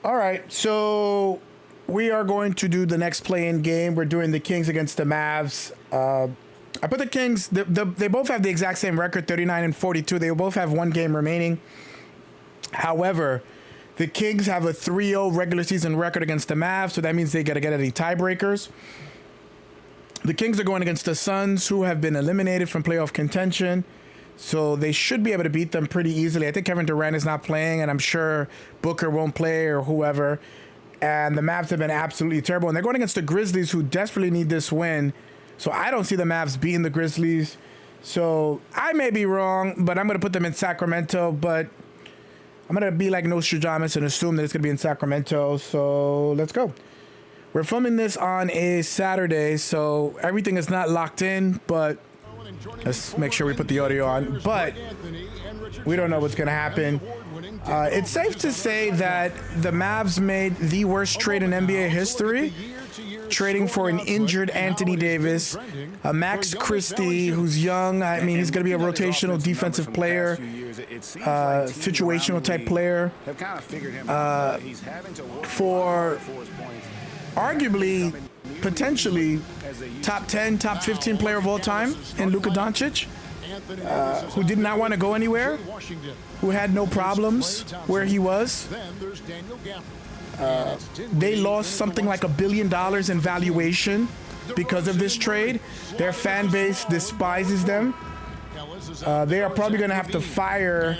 All right, so we are going to do the next play-in game. We're doing the Kings against the Mavs. I put the Kings. They both have the exact same record, 39 and 42. They both have one game remaining. However, the Kings have a 3-0 regular season record against the Mavs, so that means they got to get any tiebreakers. The Kings are going against the Suns, who have been eliminated from playoff contention. So they should be able to beat them pretty easily. I think Kevin Durant is not playing, and I'm sure Booker won't play or whoever. And the Mavs have been absolutely terrible. And they're going against the Grizzlies, who desperately need this win. So I don't see the Mavs beating the Grizzlies. So I may be wrong, but I'm going to put them in Sacramento. But I'm going to be like Nostradamus and assume that it's going to be in Sacramento. So let's go. We're filming this on a Saturday, so everything is not locked in, but let's make sure we put the audio on. But we don't know what's going to happen. It's safe to say that the Mavs made the worst trade in NBA history, trading for an injured Anthony Davis, a Max Christie who's young. I mean, he's going to be a rotational defensive player, situational type player, for arguably, potentially, top 10, top 15 player of all time in Luka Doncic, who did not want to go anywhere, who had no problems where he was. They lost something like $1 billion in valuation because of this trade. Their fan base despises them. They are probably going to have to fire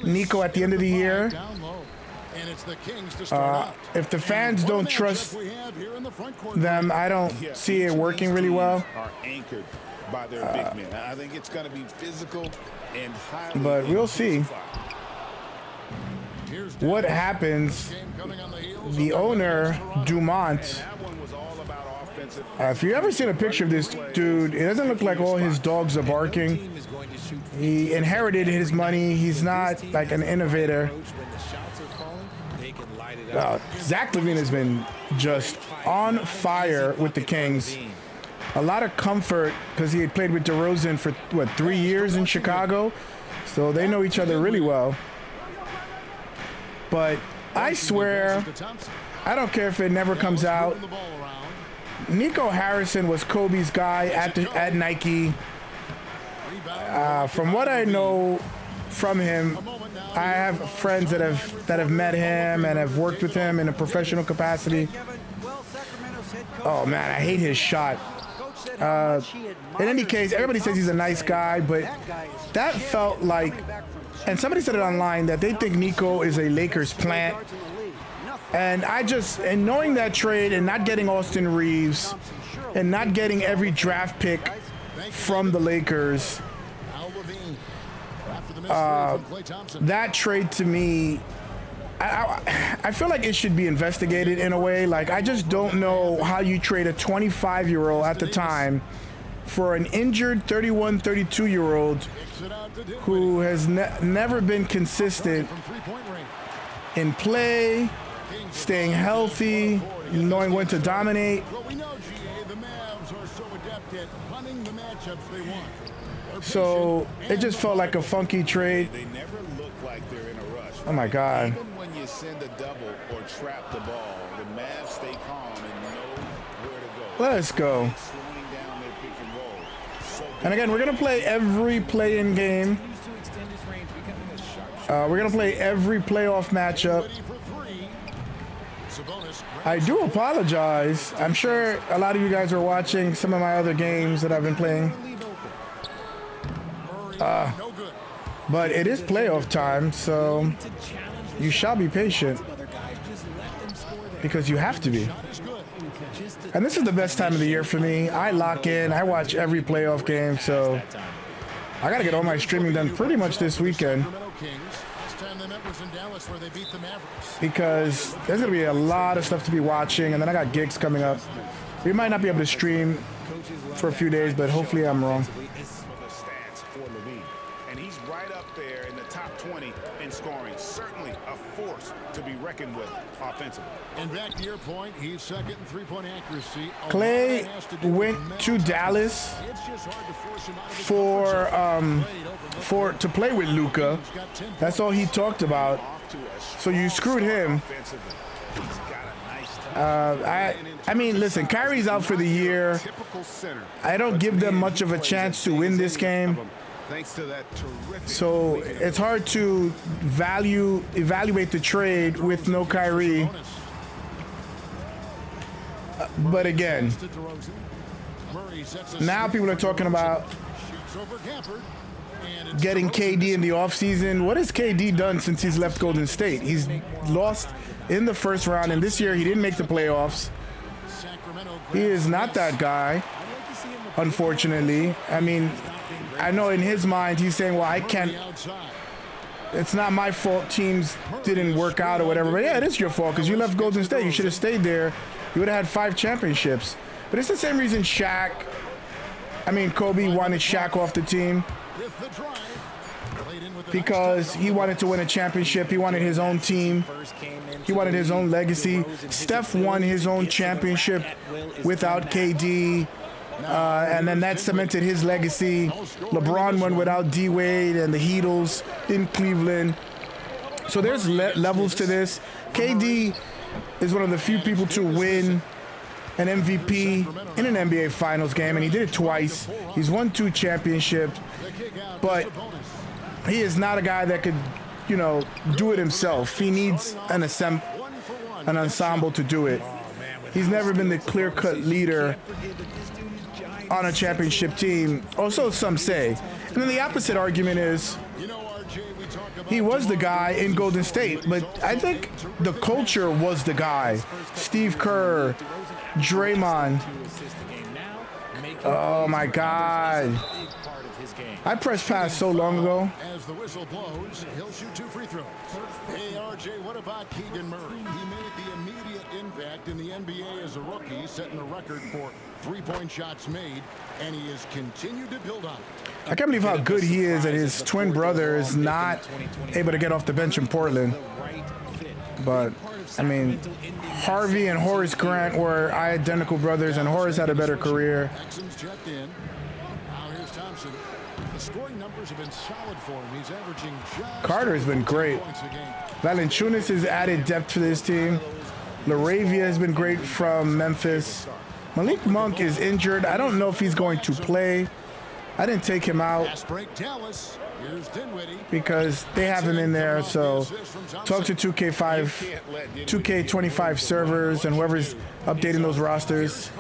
Nico at the end of the year. If the fans don't trust them, I don't see it working really well. But we'll see what happens. The owner, Dumont, if you ever seen a picture of this dude, it doesn't look like all his dogs are barking. He inherited his money. He's not like an innovator. Zach LaVine has been just on fire with the Kings. A lot of comfort because he had played with DeRozan for, 3 years in Chicago. So they know each other really well. But I swear, I don't care if it never comes out. Nico Harrison was Kobe's guy at Nike. From what I know from him, I have friends that have met him and have worked with him in a professional capacity. Oh man, I hate his shot. In any case, everybody says he's a nice guy, but that felt like, and somebody said it online, that they think Nico is a Lakers plant. And and knowing that trade and not getting Austin Reeves and not getting every draft pick from the Lakers, that trade to me, I feel like it should be investigated in a way. Like, I just don't know how you trade a 25-year-old at the time for an injured 31, 32-year-old who has never been consistent in play, staying healthy, knowing when to dominate. So it just felt like a funky trade. Oh my God. Even when you send a double or trap the ball, the Mavs stay calm and know where to go. Let's go. And again, we're going to play every play-in game. We're going to play every playoff matchup. I do apologize. I'm sure a lot of you guys are watching some of my other games that I've been playing. But it is playoff time, so you shall be patient because you have to be. And this is the best time of the year for me. I lock in. I watch every playoff game, so I got to get all my streaming done pretty much this weekend because there's going to be a lot of stuff to be watching, and then I got gigs coming up. We might not be able to stream for a few days, but hopefully I'm wrong. And he's right up there in the top 20 in scoring. Certainly a force to be reckoned with offensively. And back to your point, he's second in three-point accuracy. Clay went to Dallas to play with Luka. That's all he talked about. So you screwed him. I mean, listen, Kyrie's out for the year. I don't give them much of a chance to win this game. So it's hard to evaluate the trade with no Kyrie. But again, now people are talking about getting KD in the offseason. What has KD done since he's left Golden State? He's lost in the first round, and this year he didn't make the playoffs. He is not that guy, unfortunately. I mean, I know in his mind he's saying, well, I can't, it's not my fault teams didn't work out or whatever. But yeah, it is your fault because you left Golden State. You should have stayed there. You would have had 5 championships. But it's the same reason Kobe wanted Shaq off the team. Because he wanted to win a championship. He wanted his own team. He wanted his own legacy. Steph won his own championship without KD. And then that cemented his legacy. LeBron won without D-Wade and the Heatles in Cleveland. So there's levels to this. KD is one of the few people to win an MVP in an NBA Finals game, and he did it twice. He's won 2 championships, but he is not a guy that could, do it himself. He needs an ensemble to do it. He's never been the clear-cut leader on a championship team, or so some say. And then the opposite argument is he was the guy in Golden State, but I think the culture was the guy. Steve Kerr, Draymond. Oh my God. I pressed pass so long ago. As the whistle blows, he'll shoot 2 free throws. Hey, RJ, what about Keegan Murray? He made the immediate impact in the NBA as a rookie, setting a record for 3-point shots made, and he has continued to build on it. I can't believe how good he is, and his twin brother is not able to get off the bench in Portland. But, I mean, Harvey and Horace Grant were identical brothers, and Horace had a better career. Exum's checked in. Now here's Thompson. The scoring numbers have been solid for him. He's averaging just Carter's been great. points a game. Valanciunas has added depth to this team. LaRavia has been great from Memphis. Malik Monk is injured. I don't know if he's going to play. I didn't take him out Fast break, Dallas. Here's Dinwiddie. because they have him in there. So talk to 2K25 servers and whoever's updating those rosters.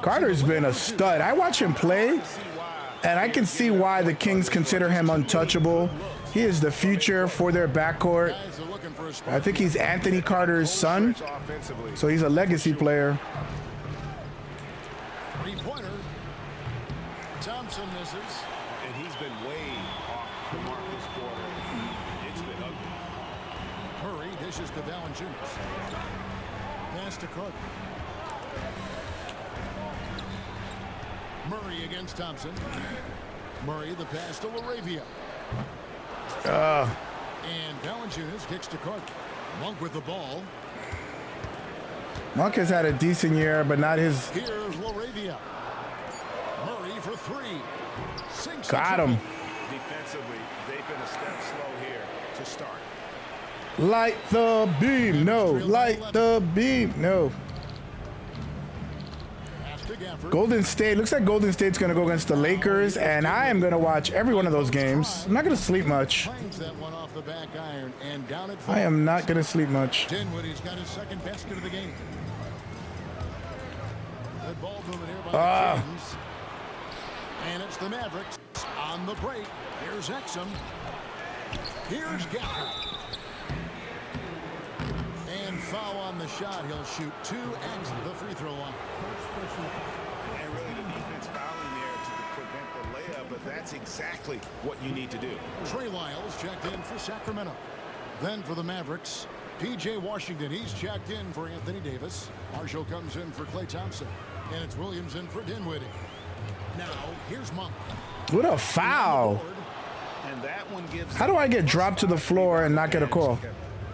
Carter's been a stud. I watch him play, and I can see why the Kings consider him untouchable. He is the future for their backcourt. Guys are looking for a spot. I think he's Anthony Carter's son, so he's a legacy player. Three-pointer. Thompson misses. And he's been way off the mark this quarter. It's been ugly. Murray dishes to Valanciunas. Pass to Carter. Murray against Thompson. Murray the pass to LaRavia. And Valanciunas kicks to Carter. Monk with the ball. Monk has had a decent year, but not his. Here's LaRavia. Murray for 3. Sinks Got him. Defensively, they've been a step slow here to start. Light the beam, no. Light the beam, no. Pass to Gafford. Golden State, looks like Golden State's going to go against the Lakers, and I am going to watch every one of those games. I'm not going to sleep much. Finds that one off the back iron and down at 4. I am not going to sleep much. Dinwiddie's got his second basket of the game. Good ball movement here by the Kings. And it's the Mavericks on the break. Here's Exum. Here's Gafford. And foul on the shot. He'll shoot 2 at the free throw line. And really the defense fouling there to prevent the layup, but that's exactly what you need to do. Trey Lyles checked in for Sacramento. Then for the Mavericks, P.J. Washington. He's checked in for Anthony Davis. Marshall comes in for Klay Thompson. And it's Williams in for Dinwiddie. Now, here's Monk. What a foul. And that one gives How do I get dropped to the floor and not get a call?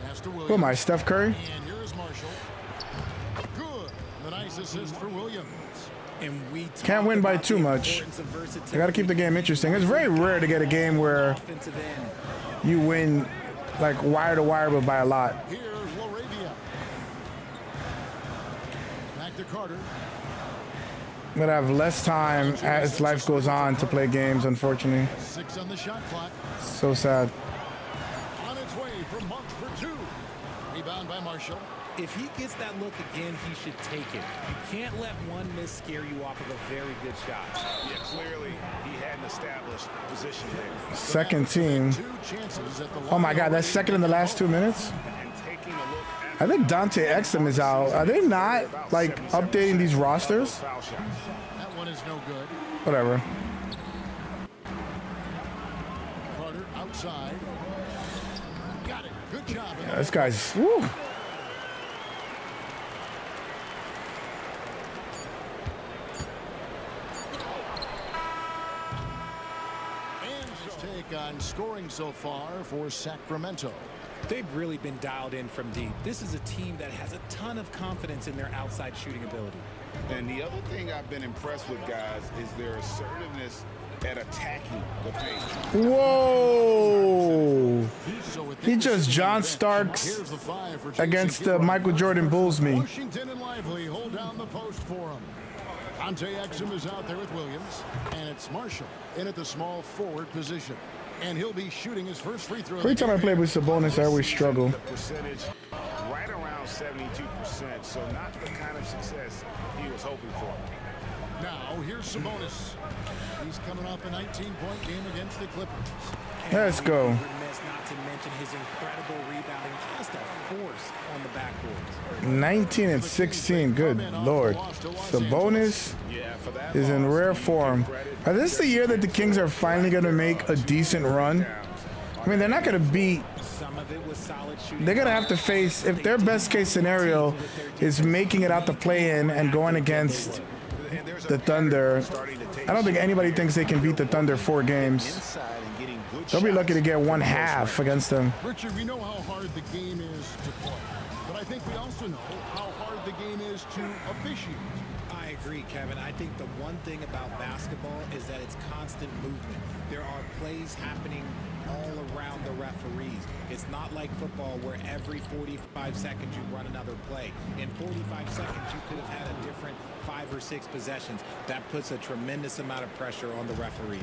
Pass to Williams. Who am I, Steph Curry? And here is Marshall. Good. The nice assist for Williams. And we Can't win by too much. I got to keep the game interesting. It's very rare to get a game where you win like wire to wire, but by a lot. Here's LaRavia. to Carter. I'm gonna have less time as life goes on to play games, unfortunately. 6 on the shot clock. So sad. On its way from Monk for 2. Rebound by Marshall. If he gets that look again, he should take it. You can't let one miss scare you off of a very good shot. Yeah, clearly he had an established position there. Second team. 2 chances at the Oh my God, that's second in the last 2 minutes. And taking a look at I think Dante Exum is out. Are they not like updating these rosters? foul shots. That one is no good. Whatever. Carter outside. Got it. Good job. Yeah, this guy's. Woo. Take on scoring so far for Sacramento. They've really been dialed in from deep. This is a team that has a ton of confidence in their outside shooting ability. And the other thing I've been impressed with, guys, is their assertiveness at attacking the paint. Whoa. So with He this just in John the bench, Starks here's the 5 for Jason against the Kidd. Michael Jordan Bulls me. Washington and Lively hold down the post for him. Dante Exum is out there with Williams, and it's Marshall in at the small forward position. And he'll be shooting his first free throw. Every time I play with Sabonis, I always struggle. The percentage right around 72%, so not the kind of success he was hoping for. Now, here's Sabonis. He's coming off a 19-point game against the Clippers. Let's go. Remiss not to mention his incredible rebounding, just a force on the backboards. 19 and 16. Good Lord. Sabonis Yeah, for that is in loss, rare you form. can credit Is this the year that the Kings are finally going to make a decent run? I mean, they're not going to beat. Some of it was solid shooting. They're going to have to face, if their best case scenario is making it out the play-in and going against the Thunder, I don't think anybody thinks they can beat the Thunder 4 games. inside and getting good They'll be lucky to shots. get one half against them. Richard, we know how hard the game is to play, but I think we also know how hard the game is to officiate. I agree, Kevin. I think the one thing about basketball is that it's constant movement. There are plays happening all around the referees. It's not like football where every 45 seconds you run another play. In 45 seconds, you could have had a different 5 or 6 possessions. That puts a tremendous amount of pressure on the referees.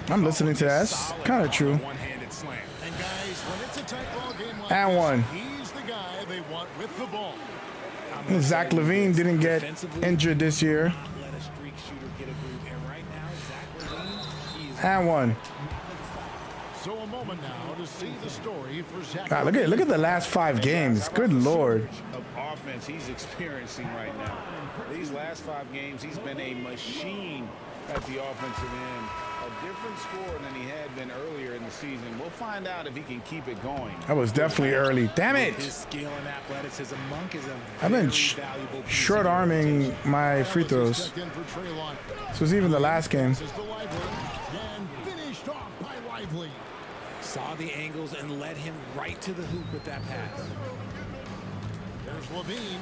I'm listening to that. That's kind of true. One-handed slam. And guys, when it's a tight ball game like And this, one. he's the guy they want with the ball. Zach LaVine didn't get injured this year. Not let a streak shooter get a groove. And right now, Zach LaVine, he is And one. So a moment now to see the story for Zach. God, look at the last 5 games. Good Lord. Of offense he's experiencing right now. These last 5 games, he's been a machine at the offensive end. A different score than he had been earlier in the season. We'll find out if he can keep it going. That was definitely early. Damn his it. skill and athleticism. Monk is a I've been very valuable piece short of your arming rotation. my free throws. Checked in for Trey Lyles. This was even the last game. This is the Lively and finished off by Lively. Saw the angles and led him right to the hoop with that pass. There's Levine.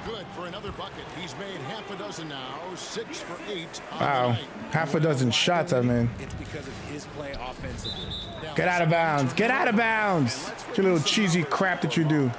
Good for another bucket. He's made half a dozen now, 6 for 8 on the Wow. night. Half a dozen shots, I mean. It's because of his play offensively. Get out of bounds. Get out of bounds. Your little cheesy crap that you do.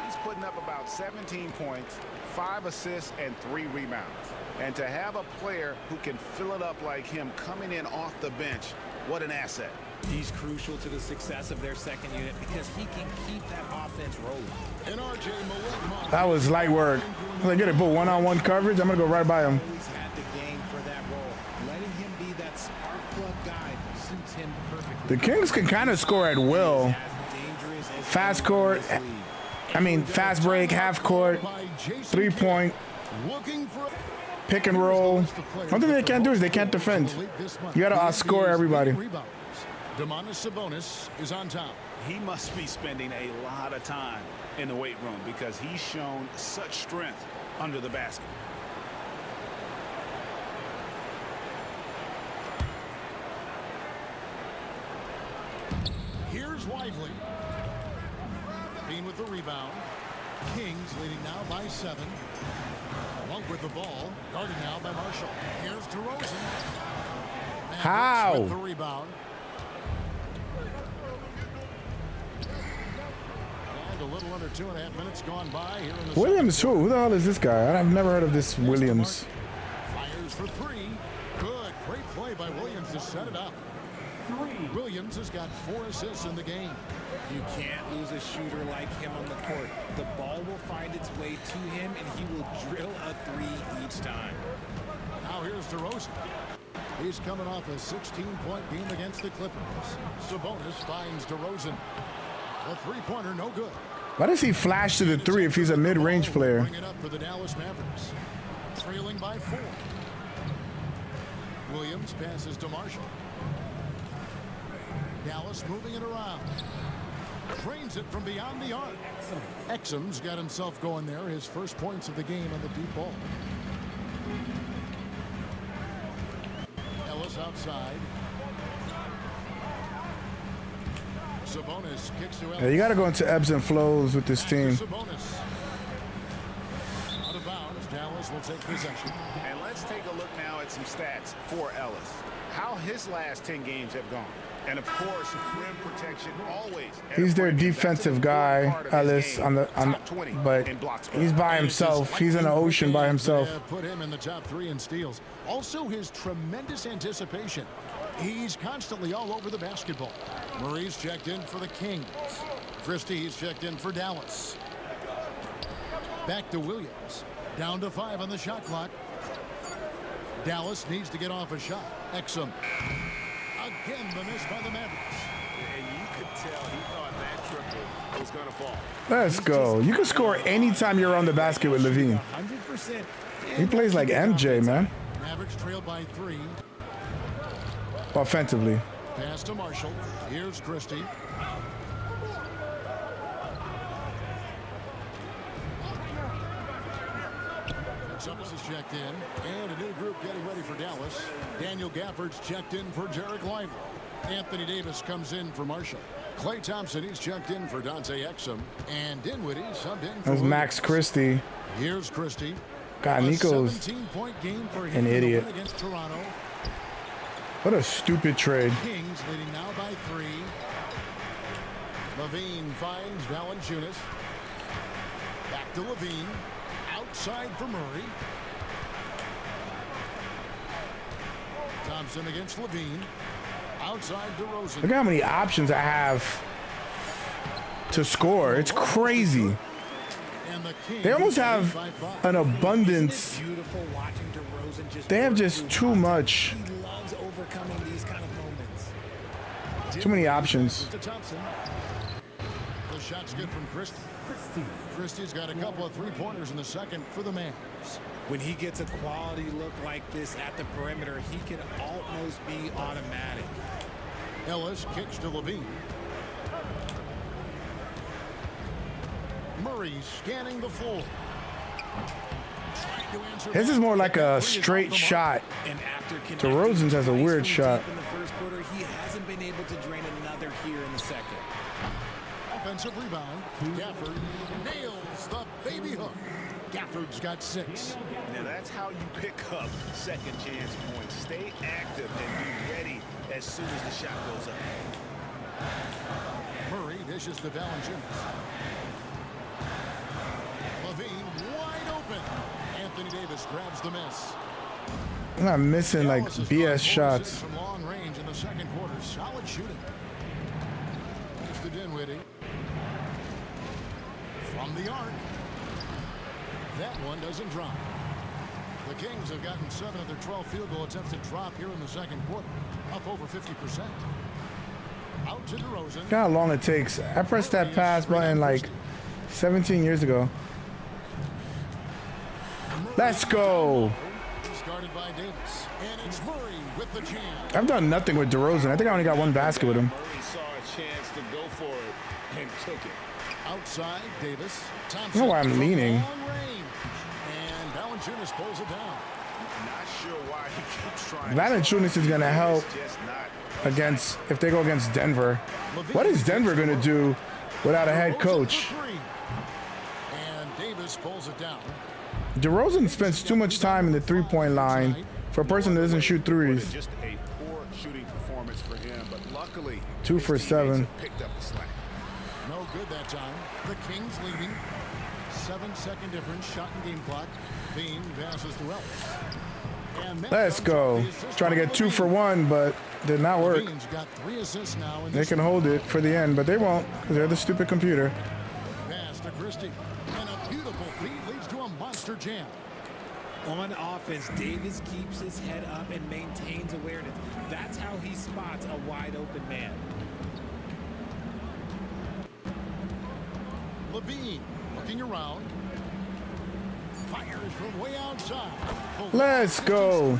He's putting up about 17 points, 5 assists, and 3 rebounds. And to have a player who can fill it up like him coming in off the bench, what an asset. He's crucial to the success of their second unit because he can keep that offense rolling. And RJ Malek. That was light work. I was like, get it, put one-on-one coverage. I'm going to go right by him. Always had the game for that role. Letting him be that spark plug guy suits him perfectly. The Kings can kind of score at will. As dangerous as Fast court. Fast break, half court, 3-point, Looking for pick and roll. One thing they can't do is they can't defend. You got to outscore everybody. Domantas Sabonis is on top. He must be spending a lot of time in the weight room because he's shown such strength under the basket. Here's Lively. Bean with the rebound. Kings leading now by 7. Monk with the ball. Guarded now by Marshall. Here's DeRozan. And How? With the rebound. And a little under 2.5 minutes gone by here in the Williams, who the hell is this guy? I've never heard of this Williams. Fires for three. Good. Great play by Williams to set it up. Williams has got 4 assists in the game. You can't lose a shooter like him on the court. The ball will find its way to him, and he will drill a 3 each time. Now here's DeRozan. He's coming off a 16-point game against the Clippers. Sabonis finds DeRozan. The three-pointer, no good. Why does he flash to the 3 if he's a mid-range player? Bring it up for the Dallas Mavericks. Trailing by 4. Williams passes to Marshall. Dallas moving it around. Drains it from beyond the arc. Exum's got himself going there. His first points of the game on the deep ball. Ellis outside. Sabonis kicks to Ellis. Yeah, you got to go into ebbs and flows with this team. Sabonis. Out of bounds. Dallas will take possession. And let's take a look now at some stats for Ellis. How his last 10 games have gone. And of course, rim protection always. He's their defensive guy, Ellis, but he's by himself. He's in the ocean by himself. Put him in the top 3 in steals. Also, his tremendous anticipation. He's constantly all over the basketball. Murray's checked in for the Kings. Christie's checked in for Dallas. Back to Williams. Down to 5 on the shot clock. Dallas needs to get off a shot. Exum. Again, the miss by the Mavericks. And you could tell he thought that triple was going to fall. Let's go. You can score anytime you're on the basket with Levine. 100%. He plays like MJ, man. Mavericks trail by 3. Offensively. Pass to Marshall. Here's Christie. Summers is checked in. And a new group getting ready for Dallas. Daniel Gafford's checked in for Jarek Lively. Anthony Davis comes in for Marshall. Klay Thompson, he's checked in for Dante Exum. And Dinwiddie subbed in for That's Max Christie. Here's Christie. God, Nico's 17-point game for him an idiot. against Toronto. What a stupid trade. Kings leading now by 3. Levine finds Valanciunas. Back to Levine. Outside for Murray. Thompson against Levine. Outside DeRozan. Look how many options I have to score. It's crazy. And the Kings They almost have lead by 5. an abundance. Beautiful watching DeRozan just They have work just through too life. much. He loves overcoming these kind of moments. Too many options. To Thompson. The shot's good from Christie. Christie's got a couple of three-pointers in the second for the Mavs. When he gets a quality look like this at the perimeter, he can almost be automatic. Ellis kicks to Levine. Murray scanning the floor. Trying to answer His is more like a straight shot. And after DeRozan's has a weird shot. in the first quarter, he hasn't been able to drain another here in the second. Offensive rebound. Gafford nails the baby hook. Gafford's got 6. Now that's how you pick up second chance points. Stay active and be ready as soon as the shot goes up. Murray dishes to Valanciunas. Levine wide open. Anthony Davis grabs the miss. I'm not missing like Dallas has BS gone 4 shots. from long range in the second quarter. Solid shooting. Here's to Dinwiddie. From the arc. That one doesn't drop. The Kings have gotten 7 of their 12 field goal attempts to drop here in the second quarter. Up over 50%. Out to DeRozan. Look how long it takes. I pressed that pass button like 17 years ago. Let's go. Started by Davis. And it's Murray with the jam. I've done nothing with DeRozan. I think I only got 1 basket with him. Murray saw a chance to go for it and took it. Outside, Davis. Thompson. I don't know why I'm from leaning. long range. And Valanciunas pulls it down. Not sure why he keeps trying. Valanciunas is going to help Just not. against if they go against Denver. What is Denver going to do without a head coach? DeRozan for 3. And Davis pulls it down. DeRozan spends too much time in the three-point line for a person that doesn't shoot threes. Just a poor shooting performance for him, but luckily 2 for his teammates 7. have picked up the slack. No good that time. The Kings leading. 7-second difference. Shot and game clock. Bean passes to Ellis. Let's go. Trying to get 2 for 1, but did not work. Got 3 assists now in They can hold it for the end, but they won't because they're the stupid computer. pass to Christie. And a beautiful feed leads to a monster jam. On offense, Davis keeps his head up and maintains awareness. That's how he spots a wide open man. Levine looking around. Fires from way outside. Let's go.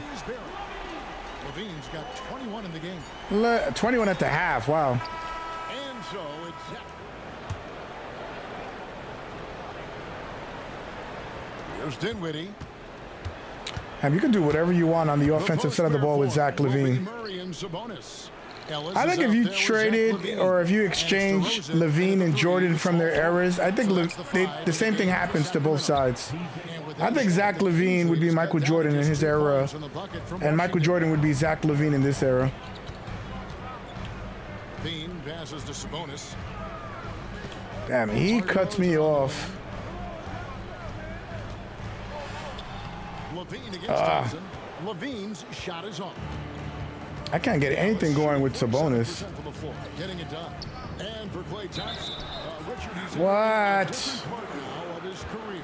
Levine's got 21 in the game. 21 at the half. Wow. And so it's here's Dinwiddie. You can do whatever you want on the offensive side of the ball with Zach LaVine. I think if you traded or if you exchange LaVine and Jordan from their eras, I think the same thing happens to both sides. I think Zach LaVine would be Michael Jordan in his era, and Michael Jordan would be Zach LaVine in this era. Bean passes to Sabonis. Damn, he cuts me off. Levine against Thompson. Levine's shot is off. I can't get anything going with Sabonis. Getting it done. And for Klay Thompson, Richard, he's What? now of his career.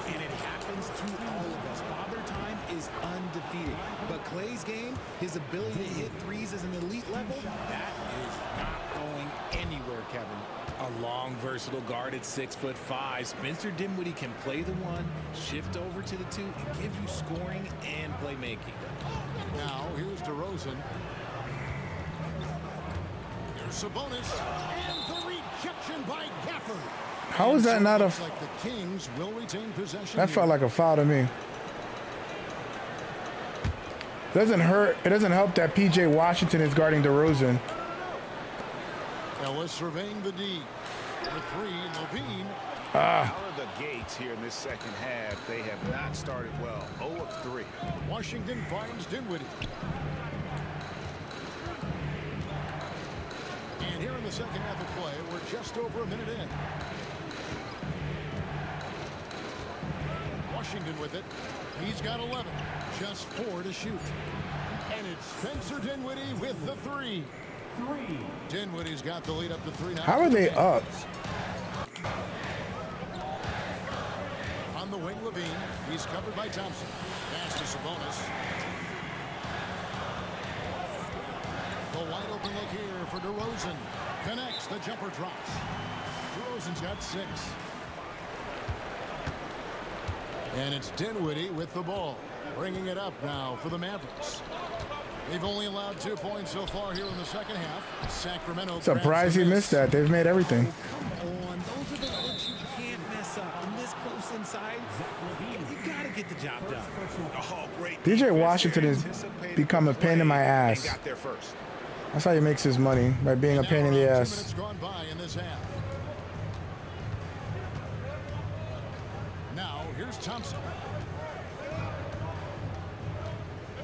And it happens to all of us. Father Time is undefeated. But Klay's game, his ability to hit threes is an elite level, that is not going anywhere, Kevin. A long, versatile guard at 6'5", Spencer Dinwiddie can play the 1, shift over to the 2, and give you scoring and playmaking. Now, here's DeRozan. Here's Sabonis. And the rejection by Gafford. How is that not a... Like the Kings will retain possession. That felt like a foul to me. Doesn't hurt. It doesn't help that P.J. Washington is guarding DeRozan. Ellis surveying the D. The 3, Levine. Out of the gates here in this second half, they have not started well. 0 of 3. Washington finds Dinwiddie. And here in the second half of play, we're just over a minute in. Washington with it. He's got 11. Just 4 to shoot. And it's Spencer Dinwiddie with the 3. Dinwiddie's got the lead up to 3 now. How are they up? On the wing, Levine. He's covered by Thompson. Pass to Sabonis. The wide open look here for DeRozan. Connects. The jumper drops. DeRozan's got 6. And it's Dinwiddie with the ball. Bringing it up now for the Mavericks. They've only allowed 2 points so far here in the second half. Sacramento. Surprised he missed that. They've made everything. Come on, those are the looks you can't mess up. From this close inside, you gotta get the job done. Oh, great. DJ Washington has become a pain in my ass. Got there first. That's how he makes his money, by being a pain in the ass. 2 minutes gone by in this half. Now here's Thompson.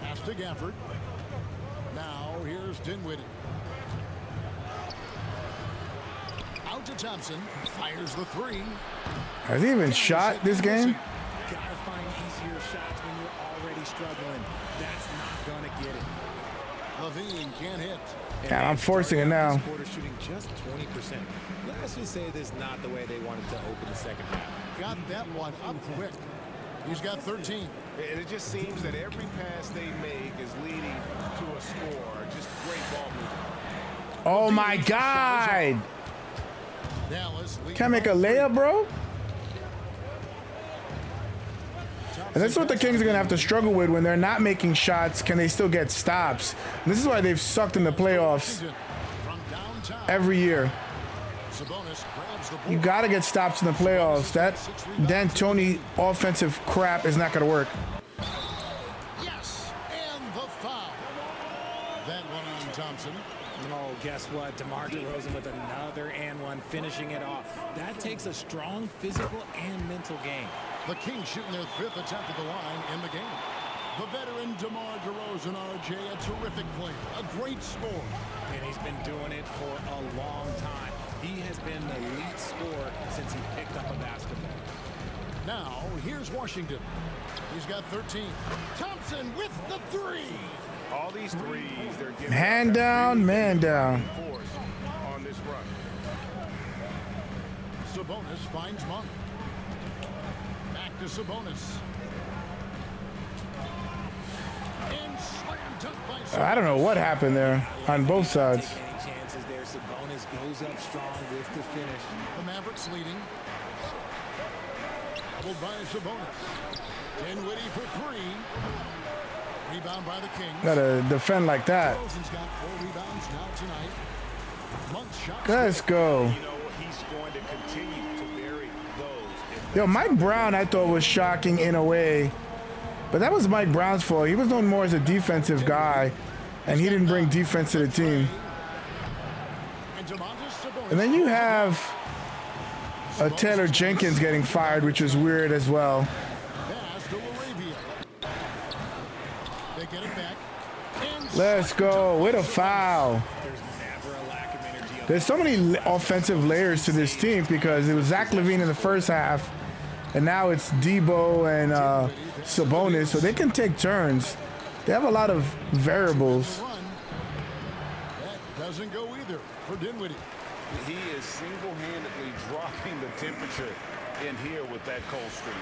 Pass to Gafford. Now here's Dinwiddie. Out to Thompson. Fires the 3. Has he even shot this game? Gotta find easier shots when you're already struggling. That's not gonna get it. Levine can't hit. Yeah, I'm forcing it now. This quarter shooting just 20%. Let's just say this is not the way they wanted to open the second half. Got that one up quick. He's got 13. And it just seems that every pass they make is leading to a score. Just great ball movement. Oh my God! Dallas Can't make a layup, bro? And this is what the Kings are going to have to struggle with when they're not making shots. Can they still get stops? And this is why they've sucked in the playoffs every year. You got to get stops in the playoffs. That D'Antoni offensive crap is not going to work. Yes, and the foul. That one on Thompson. Oh, guess what? DeMar DeRozan with another and one, finishing it off. That takes a strong physical and mental game. The Kings shooting their 5th attempt at the line in the game. The veteran DeMar DeRozan, RJ, a terrific player, a great scorer. And he's been doing it for a long time. He has been an elite scorer since he picked up a basketball. Now, here's Washington. He's got 13. Thompson with the three. All these threes, they're getting Hand down, man down. force on this run. Sabonis finds Monk. Back to Sabonis. And slam dunk by Sabonis. I don't know what happened there on both sides. Take any chances there. Sabonis goes up strong with the finish. The Mavericks leading. Doubled by Sabonis. Dinwiddie for three. Rebound by the Kings. Gotta defend like that. Rosen's got 4 rebounds now tonight. Monk's shot. Let's go. You know, he's going to continue to bury those. Yo, Mike Brown I thought was shocking in a way. But that was Mike Brown's fault. He was known more as a defensive guy. And he didn't bring defense to the team. And then you have Taylor Jenkins getting fired, which is weird as well. Let's go with a foul. There's so many offensive layers to this team because it was Zach LaVine in the first half, and now it's Debo and Sabonis, so they can take turns. They have a lot of variables. That doesn't go either for Dinwiddie. He is single-handedly dropping the temperature in here with that cold streak.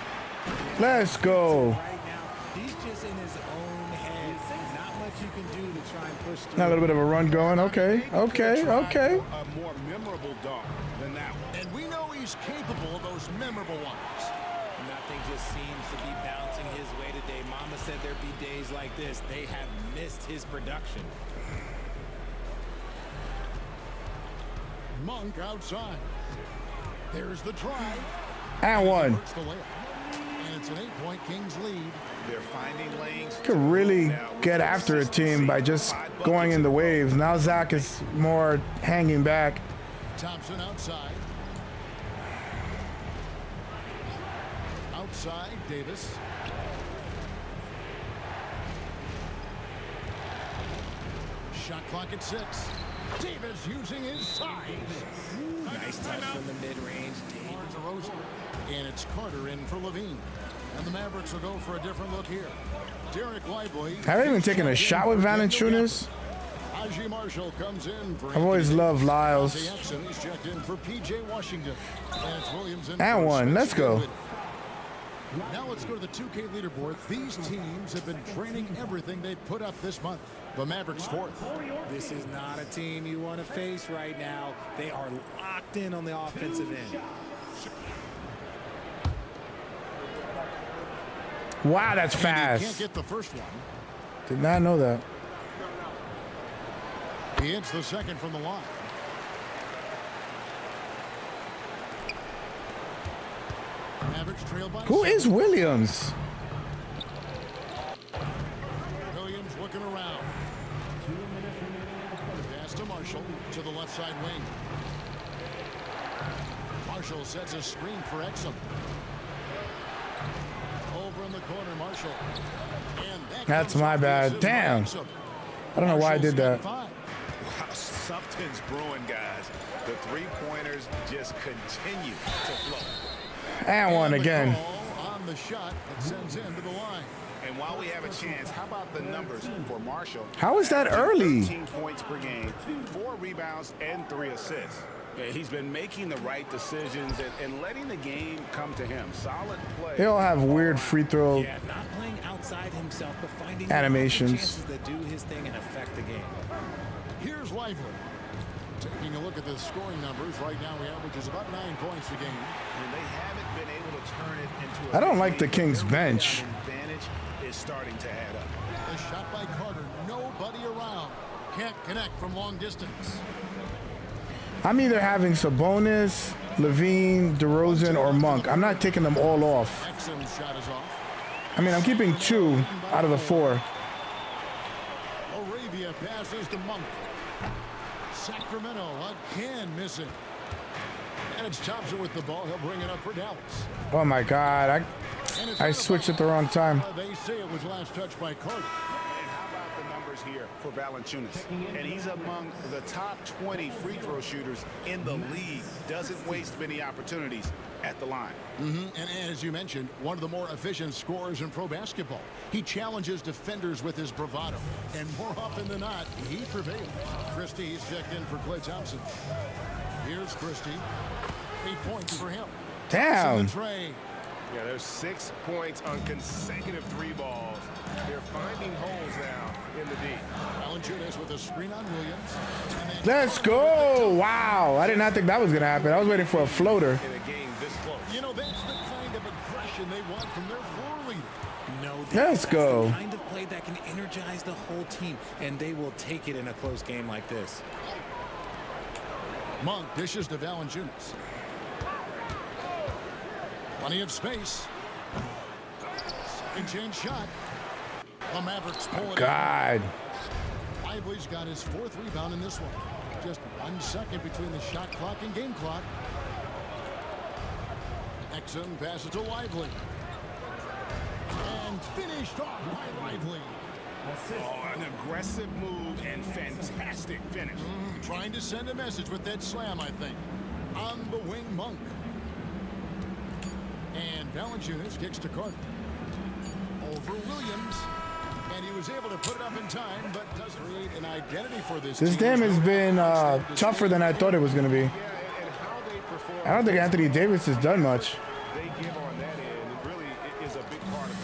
Let's go. Right now, he's just in his own head. Not much you can do to try and push through. Now a little bit of a run going. Okay. A more memorable dunk than that one. And we know he's capable of those memorable ones. Nothing just seems to be bouncing his way today. Mama said there'd be days like this. They have missed his production. Monk outside. There's the drive. And one. Hurts the layup. And it's an 8-point Kings lead. They're finding lanes. Could really get after a team by just going in the waves. Now Zach is more hanging back. Thompson outside. Outside, Davis. Shot clock at 6. Davis using his size. Nice touch from the mid-range. Barnes DeRozan. And it's Carter in for Levine. And the Mavericks will go for a different look here. Derek Lively. Have I even taken a shot with Valanciunas? Ajay Marshall comes in for I've always loved Lyles. He's checked in for PJ Washington. And it's Williams in And for one. Let's Spencer go. Dinwiddie. Now let's go to the 2K leaderboard. These teams have been training everything they put up this month. The Mavericks fourth. This is not a team you want to face right now. They are locked in on the offensive end. Wow, that's And he can't fast. get the first one. Did not know that. He hits the second from the line. Mavericks trail by Who 7. is Williams? Williams looking around. Pass to Marshall to the left side wing. Marshall sets a screen for Exum. Over in the corner, Marshall. And That's comes my off the bad. assist by Damn. Exum. I don't know why I did that. Wow, something's brewing, guys. The three-pointers just continue to flow. And one And the again. call on the shot that sends him to the line. And while we have a chance, how about the numbers for Marshall? How is that early? 13 points per game, 4 rebounds, and 3 assists. He's been making the right decisions and letting the game come to him. Solid play. They all have weird free throw. Yeah, not playing outside himself, but finding Animations. chances that do his thing and affect the game. Here's Lively. Taking a look at the scoring numbers, right now he averages about 9 points a game. And they haven't been able to turn it into I don't like the big Kings game. bench. Their advantage is starting to add up. A shot by Carter, nobody around. Can't connect from long distance. I'm either having Sabonis, LaVine, DeRozan, or Monk. I'm not taking them all off. Exum's shot is off. I mean, I'm keeping 2 out of the 4. Arabia passes to Monk. Sacramento again missing. And it's Thompson with the ball. He'll bring it up for Dallas. Oh my God, I switched at the wrong time. They say it was last touched by Carter. And how about the numbers here for Valanciunas. And he's among the top 20 free throw shooters in the league. Doesn't waste many opportunities at the line. And as you mentioned, one of the more efficient scorers in pro basketball. He challenges defenders with his bravado. And more often than not, he prevails. Christie's checked in for Klay Thompson. Here's Christie. 8 points for him. Damn. Yeah, there's 6 points on consecutive 3 balls. They're finding holes now in the D. Valanciunas with a screen on Williams. Let's go. Wow. I did not think that was going to happen. I was waiting for a floater. In a game this close. You know, that's the kind of aggression they want from their floor leader. No, Let's go. That's the kind of play that can energize the whole team, and they will take it in a close game like this. Monk dishes to Valanciunas. Plenty of space. Second chance shot. The Mavericks pull it. God. Lively's got his 4th rebound in this one. Just 1 second between the shot clock and game clock. Exum passes to Lively. And finished off by Lively. Oh, an aggressive move and fantastic finish. Trying to send a message with that slam, I think. On the wing, Monk. And Valanciunas kicks to Carter. Over Williams. And he was able to put it up in time, but doesn't create an identity for this This team. game has been tougher than I thought it was going to be. Yeah, and how they perform. I don't think Anthony Davis has done much. They give on that end. It really is a big part of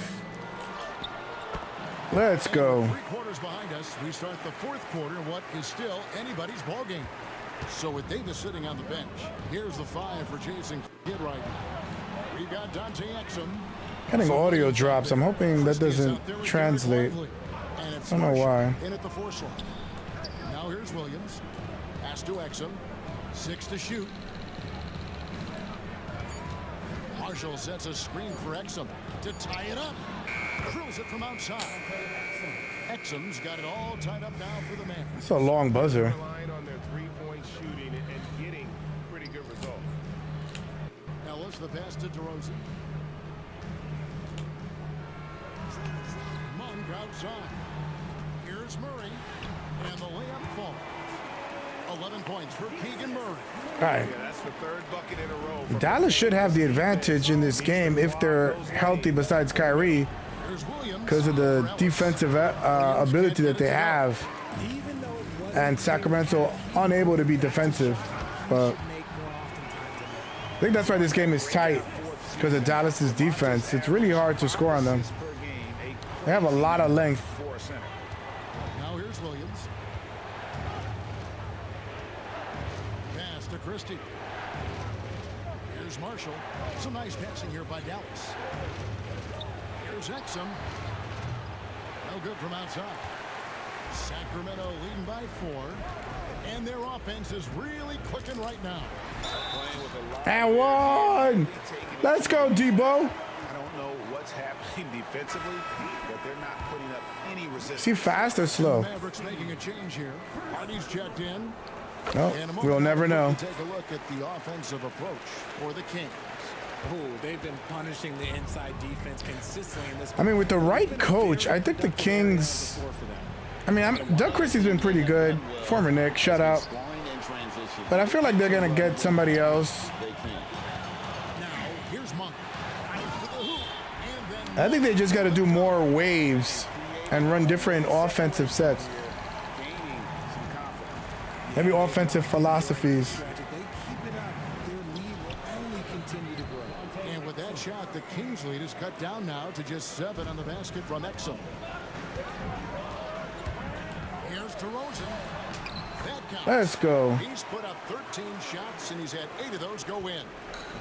that. Let's go. 3 quarters behind us, we start the 4th quarter in what is still anybody's ball game. So with Davis sitting on the bench, here's the 5 for Jason Kidd right now. We got Dante Exum. Getting audio drops. I'm hoping that doesn't translate. And it's I don't know why. Marshall in at the 4 slot. Now here's Williams. Pass to Exum. 6 to shoot. Marshall sets a screen for Exum to tie it up. Drills it from outside. Exum's got it all tied up now for the man. It's a long buzzer. Relying on their 3-point shooting and getting pretty good results. Ellis the pass to DeRozan. Monk outside. Here's Murray. And the layup falls. 11 points for Keegan Murray. All right. Yeah, that's the 3rd bucket in a row. Dallas should have the advantage in this game if they're healthy besides Kyrie because of the defensive ability that they have. And Sacramento unable to be defensive. But I think that's why this game is tight, because of Dallas's defense. It's really hard to score on them. They have a lot of length. Now here's Williams. Pass to Christie. Here's Marshall. Some nice passing here by Dallas. Here's Exum. No good from outside. Sacramento leading by 4. And their offense is really clicking right now. And 1. Let's go, Debo. I don't know what's happening defensively, but they're not putting up any resistance. Is he fast or slow? Mavericks making a change here. Hardy's checked in. No, we'll never know. Take a look at the offensive approach for the Kings. Oh, they've been punishing the inside defense consistently in this. I mean, with the right coach, I think the Kings. I mean, Doug Christie's been pretty good. Former Knick, shut out. But I feel like they're going to get somebody else. Now, here's Monk. I think they just got to do more waves and run different offensive sets. Maybe offensive philosophies. And with that shot, the Kings lead is cut down now to just 7 on the basket from Exum. Here's DeRozan. That counts. Let's go. He's put up 13 shots, and he's had 8 of those go in.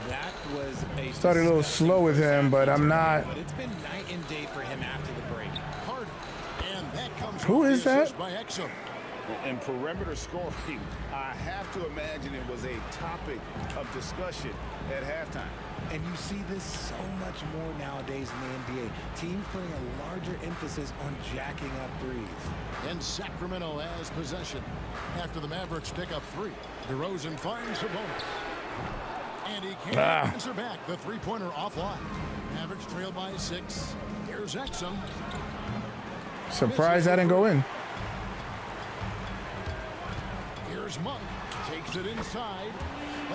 That was a Started a little slow with him, but I'm not. But it's been night and day for him after the break. Hardy. And that comes Who is that? by Exum. And perimeter scoring, I have to imagine it was a topic of discussion at halftime. And you see this so much more nowadays in the NBA. Teams putting a larger emphasis on jacking up threes. And Sacramento has possession. After the Mavericks pick up 3, DeRozan finds the bonus. And he can't answer back. The three-pointer offline. Mavericks trail by 6. Here's Exum. Surprised I didn't go in. Here's Monk. Takes it inside.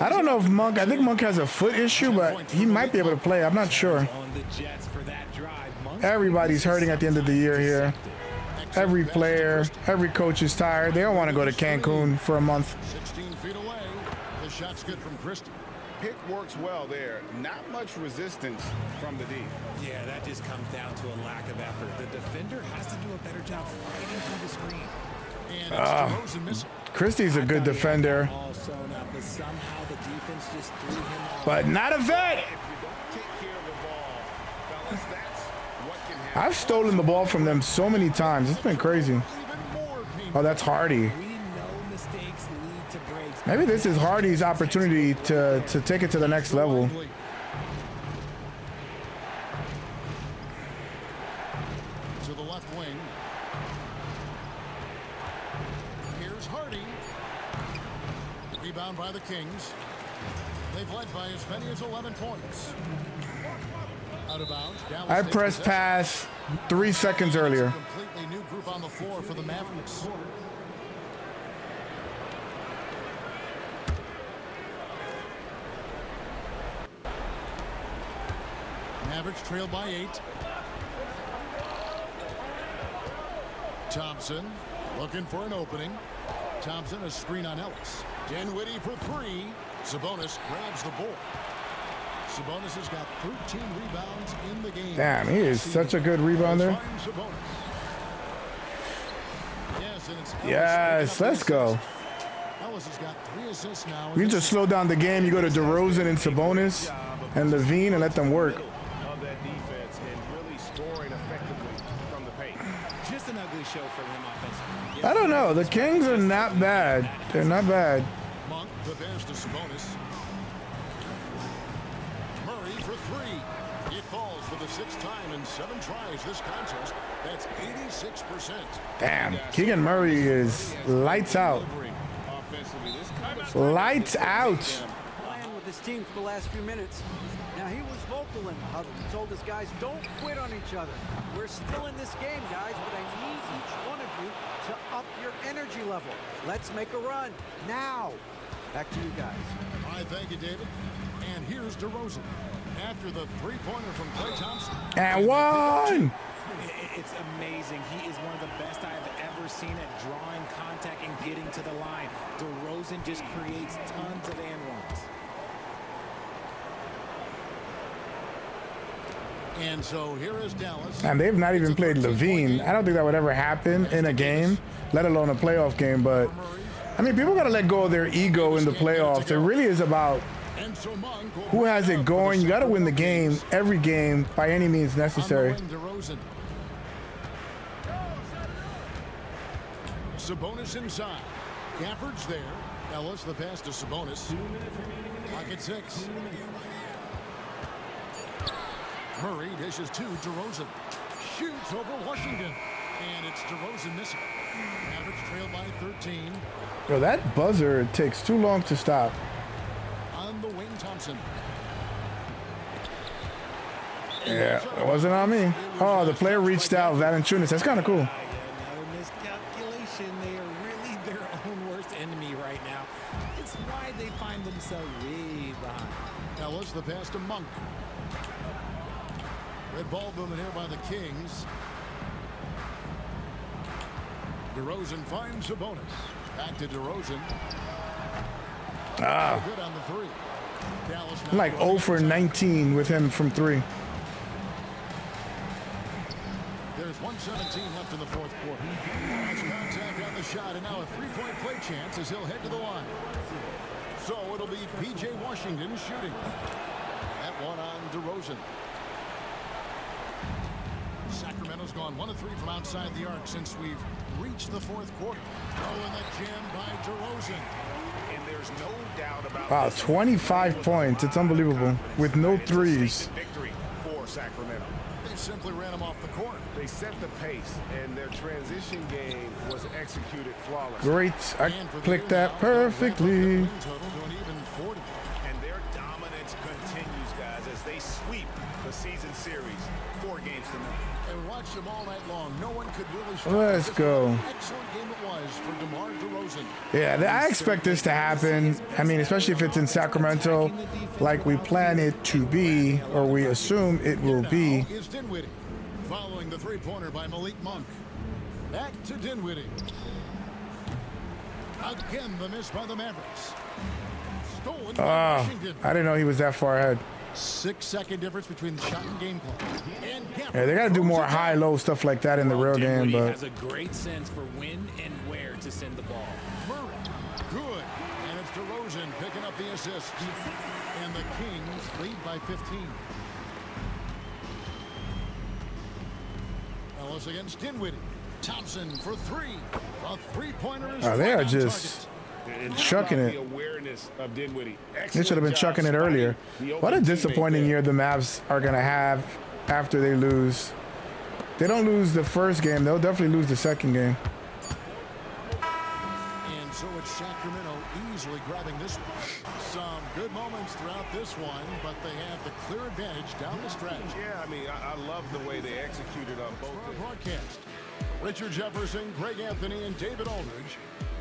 I don't know if Monk, I think Monk has a foot issue, but he might be able to play. I'm not sure. On the Jets for that drive. Monk's Everybody's hurting at the end of the year here. Every player, every coach is tired. They don't want to go to Cancun for a month. 16 feet away. The shot's good from Christie. Pick works well there. Not much resistance from the D. Yeah, that just comes down to a lack of effort. The defender has to do a better job fighting through the screen. And it's DeRozan missing. Christie's a good defender, All sewn up, but somehow the defense just threw him off. but not a vet. If you don't take care of the ball, fellas, that's what can happen. I've stolen the ball from them so many times. It's been crazy. Even more painful. Oh, that's Hardy. We know mistakes lead to breaks. Maybe this is Hardy's opportunity to take it to the next level. To the left wing. Here's Hardy. Rebound by the Kings. They've led by as many as 11 points. Out of bounds. Dallas I takes pressed possession. pass 3 seconds earlier. Completely new group on the floor for the Mavericks. Mavericks trail by 8. Thompson looking for an opening. Thompson a screen on Ellis. Dinwiddie for 3. Sabonis grabs the ball. Sabonis has got 13 rebounds in the game. Damn, he is such a good rebounder. Finds Sabonis. Yes, and it's Ellis Yes, picking up let's the go. assist. Ellis has got 3 assists now. You just slow down the game. You go to DeRozan and Sabonis and Levine and let them work. Of that defense and really scoring effectively from the paint. Just an ugly show for him offensively. I don't know. The Kings are not bad. They're not bad. Monk, the pass to Sabonis. Murray for 3. It falls for the 6th time in 7 tries this contest. That's 86%. Damn, Keegan Murray is lights out. Offensively, this kind of Lights out. Playing with his team for the last few minutes. Now he was vocal in the huddle. He told his guys, don't quit on each other. We're still in this game, guys, but I need each one of you to up your energy level. Let's make a run now. Back to you guys. All right, thank you, David. And here's DeRozan. After the 3-pointer from Klay Thompson. And one. It's amazing. He is one of the best I've ever seen at drawing contact and getting to the line. DeRozan just creates tons of and runs. And so here is Dallas. And they've not even played Levine. I don't think that would ever happen in a game, let alone a playoff game. But, I mean, people got to let go of their ego in the playoffs. It really is about And so Monk will who has it going. You got to win the game, every game, by any means necessary. On the wing, DeRozan. Sabonis inside. Gafford's there. Ellis the pass to Sabonis. Pocket 6. Murray dishes to DeRozan. Shoots over Washington. And it's DeRozan missing. Mavericks trail by 13. Yo, that buzzer takes too long to stop. On the wing, Thompson. Yeah, it wasn't on me. Oh, the player reached out, Valanciunas. That's kind of cool. Another miscalculation. They are really their own worst enemy right now. It's why they find themselves way behind. Ellis the pass to Monk. Red ball movement here by the Kings. DeRozan finds Sabonis. Back to DeRozan. Good on the 3. Dallas now I'm like 0 for 19 with him from 3. There's 1:17 left in the 4th quarter. Nice contact on the shot, and now a 3-point play chance as he'll head to the line. So it'll be P.J. Washington shooting. That one on DeRozan. Sacramento's gone 1 of 3 from outside the arc since we've reached the 4th quarter. Oh, and that jam by DeRozan. And there's no doubt about Wow, this. 25 points. It's unbelievable. With no threes. Victory for Sacramento. They simply ran him off the court. They set the pace, and their transition game was executed flawlessly. Great. I And for the clicked year that now, they'll ramp up their perfectly. win total to an even 40. And their dominance continues, guys, as they sweep the season series. 4 games to none. And watch them all night long. No one could really stop. Let's go. Excellent game it was for DeMar DeRozan. Yeah, I expect this to happen. I mean, especially if it's in Sacramento, like we plan it to be, or we assume it will be. Now is Dinwiddie, following the three-pointer by Malik Monk. Back to Dinwiddie. Again, the miss by the Mavericks. Stolen by Washington. I didn't know he was that far ahead. 6-second difference between the shot and game clock. And Yeah, they got to do more high-low stuff like that in the real game, Dinwiddie but has a great sense for when and where to send the ball. Murray, good. And it's DeRozan picking up the assist. And the Kings lead by 15. Ellis against Dinwiddie. Thompson for 3. A three-pointer is they are right on just chucking The it. awareness of Dinwiddie. They should have been chucking it earlier. What a disappointing year the Mavs are going to have after they lose. They don't lose the first game. They'll definitely lose the second game. And so it's Sacramento easily grabbing this one. Some good moments throughout this one, but they have the clear advantage down the stretch. Yeah, I mean, I love the way they executed on both. For our broadcast, Richard Jefferson, Greg Anthony, and David Aldridge.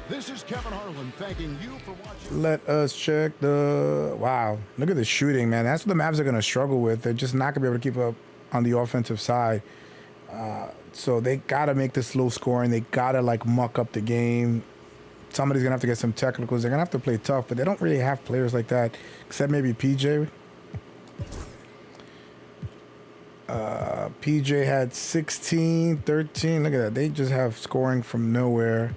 This is Kevin Harlan thanking you for watching. Let us check the... Wow. Look at the shooting, man. That's what the Mavs are going to struggle with. They're just not going to be able to keep up on the offensive side. So they got to make this low scoring. They got to, like, muck up the game. Somebody's going to have to get some technicals. They're going to have to play tough, but they don't really have players like that, except maybe PJ. PJ had 16, 13. Look at that. They just have scoring from nowhere.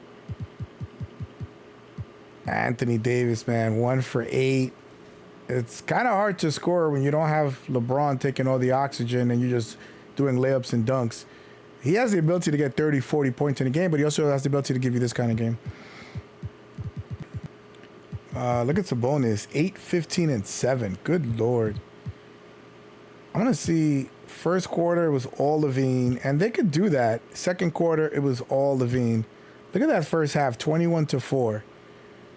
Anthony Davis, man, 1 for 8. It's kind of hard to score when you don't have LeBron taking all the oxygen and you're just doing layups and dunks. He has the ability to get 30, 40 points in a game, but he also has the ability to give you this kind of game. Look at Sabonis, 8, 15, and 7. Good Lord. I want to see first quarter, it was all Levine, and they could do that. Second quarter, it was all Levine. Look at that first half, 21-4.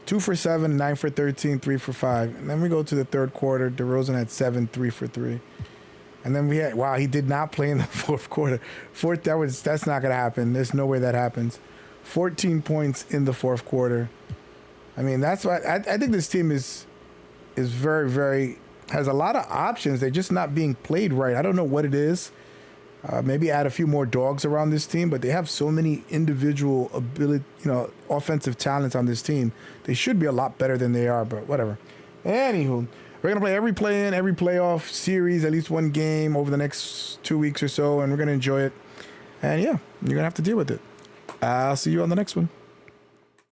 2 for 7, 9 for 13, 3 for 5. And then we go to the third quarter. DeRozan had 7, 3 for 3. And then we had, wow, he did not play in the fourth quarter. That's not going to happen. There's no way that happens. 14 points in the fourth quarter. I mean, that's why I think this team is very, very, has a lot of options. They're just not being played right. I don't know what it is. Maybe add a few more dogs around this team, but they have so many individual ability, offensive talents on this team. They should be a lot better than they are, but whatever. Anywho, we're going to play every play-in, every playoff series, at least one game over the next 2 weeks or so, and we're going to enjoy it. And yeah, you're going to have to deal with it. I'll see you on the next one.